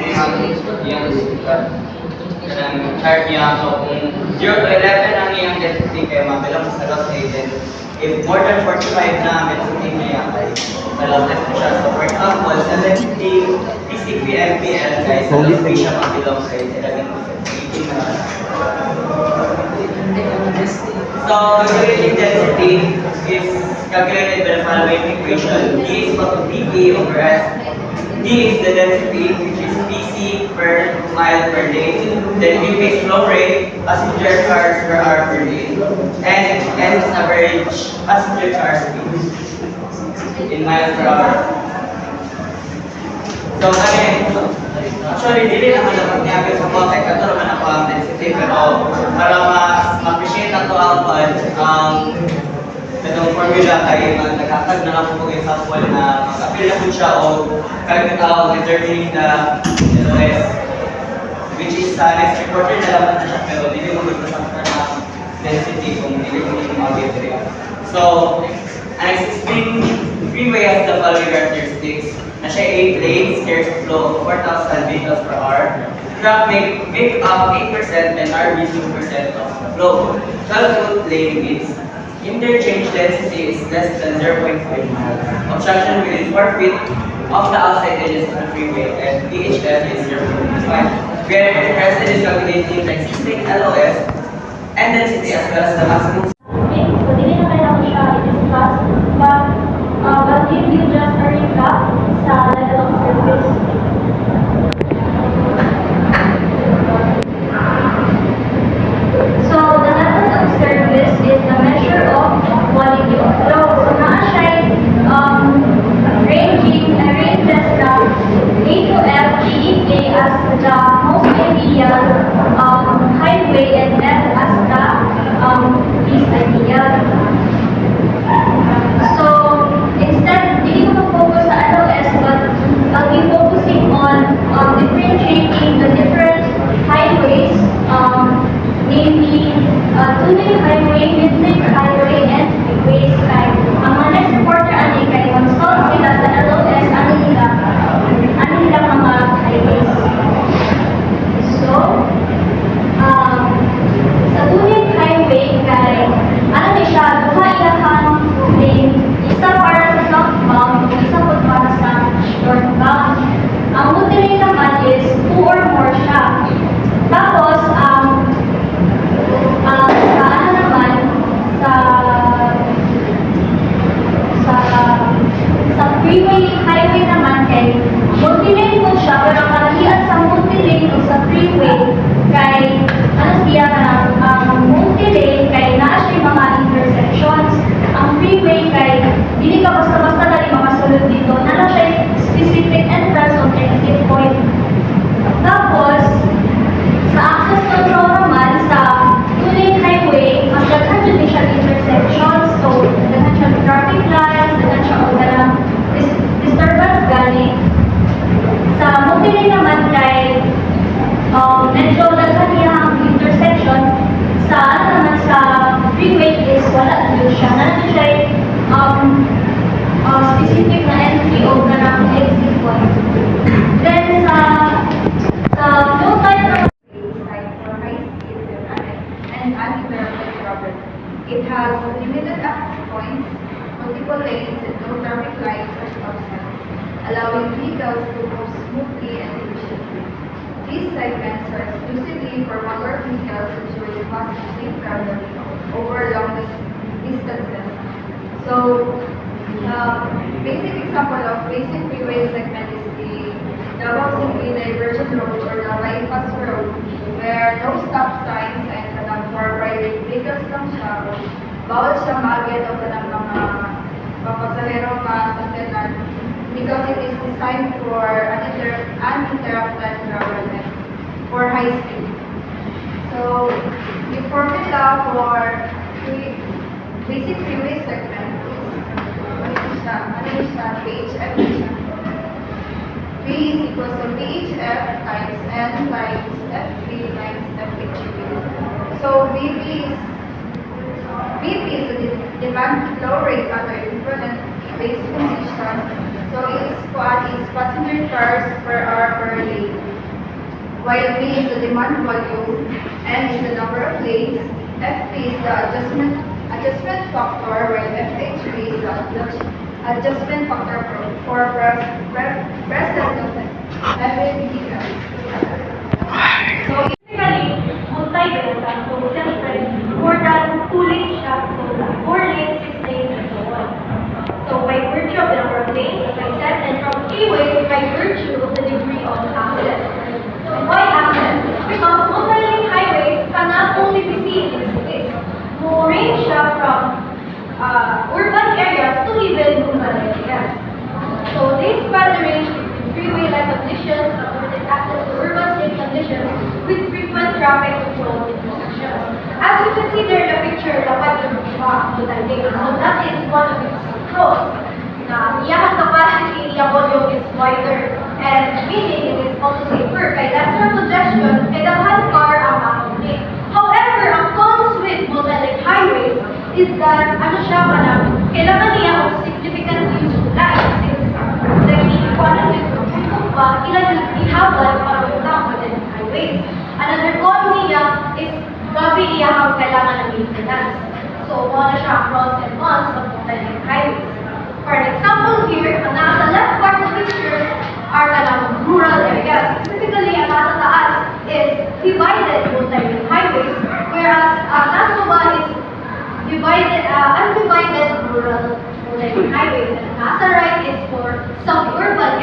iyang chart niya. So kung 0 to 11 ang iyang density kaya mabilang sa loss agent. If more than 45 na ang density niya ay sa lossless na siya. So for example, 70 PCP MPL guys, sa loss rate siya mabilang sa 18 na. So calculating density is calculated by the following equation. D is equal to PP over S. D is the density, which is PC per mile per day. Then PP is flow rate, passenger cars per hour per day. And N is average passenger car speed in miles per hour. So actually, dili naman na pag-niagay sa contact. Ito naman ako ang density. Pero para ma-appreciate na ito itong formula kay nagkakag na lang po example na mag-appeal na po siya o kagkatao determining the LOS, which is next reporter na lang na siya pero hindi mo magpasakta na density kung hindi mo mag-get. So, ang existing freeway has the following characteristics na siya 8 lanes, scarce flow of 4,000 vehicles per hour. Truck make up 8% and RV 2% of the flow. 12 lane means interchange density is less than 0.5 miles. Obstruction within 4 feet of the outside edges of the freeway and PHF is 0.5. We are interested in calculating the existing LOS and density as well as the maximum. Okay, so dili na kailangan siya i-discuss, but give you just a recap sa level of service. So the level of service is the measure of quality of flow. So naa siya ranges from A to F, G, A as the most ideal highway and F as the least ideal. So instead, hindi ko focus sa LOS, but I'll be focusing on differentiating the different highways, namely two-lane highway, mid-lane highway, and freeways. Kaya ang mga next reporter ani kay consult sila sa LOS ano nila mga highways. So sa two-lane highway kay ano ni siya duha ilahang lane, isa para sa southbound, isa po para sa northbound. Ang multi-lane naman is 2 or more siya. Tapos sa ano naman sa freeway highway naman kay multi-lane po siya pero ang kalahian sa multi-lane o sa freeway kay ano siya ang multi-lane kay naa siya mga intersections. Ang freeway kay dili ka basta-basta dali makasulod dito na siya specific entrance o exit point. Tapos sa access control naman sa two-lane highway mas daghan jud siya intersections, so daghan siya traffic lights, daghan siya og ganang disturbance gani. Sa multi-lane naman kay medyo daghan niya ang intersection. Sa ano naman sa freeway is wala dito siya na siya specific na entry o ganang exit point. Then sa flow type naman and anti-traffic problem. It has limited access points, multiple lanes, and no traffic lights or stop signs, allowing vehicles to move smoothly and efficiently. These segments are exclusively for motor vehicles ensuring fast and safe travel over long distances. So, basic example of basic freeway segment is the Davao City Diversion Road or the bypass road, where no stop signs and for private vehicles lang siya. Bawal siya mag-get o kanang mga papasahero masakyanan because it is designed for uninterrupted travel for high speed. So, the formula for basic freeway segment is PHF siya. V is equal to PHF times N times FV times FHV. So VP is the demand flow rate under equivalent base condition. So it's passenger cars per hour per day. while V is the demand volume, N is the number of lanes, FP is the adjustment factor, while FH is the adjustment factor for present of FAPD. So, basically, multi-beta, so siyempre, more than 2 lanes siya, so 4 lanes, 6 lanes, and so on. So, by virtue of the number of lanes, as I said, and from freeways, by virtue of the degree of access. So, why access? Because multi-lane highways cannot only be seen in cities. Mo-range siya from urban areas to even rural areas. So, this span the range between freeway-like conditions, supported access to urban safe conditions, with frequent traffic control intersections. As you can see there in the picture, dapat yung multi-lane. So, that is one of its pros. Na iyang capacity, iyang volume is wider, and meaning it is also safer. Kaya that's your congestion, kaya dapat car ang makamuli. However, ang cons with multi-lane highways is that, kailangan niya of significant use of light. Like, economic kung ba, ilan ihabal para pumunta multi-lane highways. Another con niya is, grabe iyang kailangan ng maintenance. So, wala siya ang pros and cons of multi-lane highways. For an example here, ang nasa left part of the picture are rural areas. Specifically, ang nasa taas is divided multi-lane highways, whereas nasa baba is undivided rural multi-lane highways. And ang nasa right is for suburban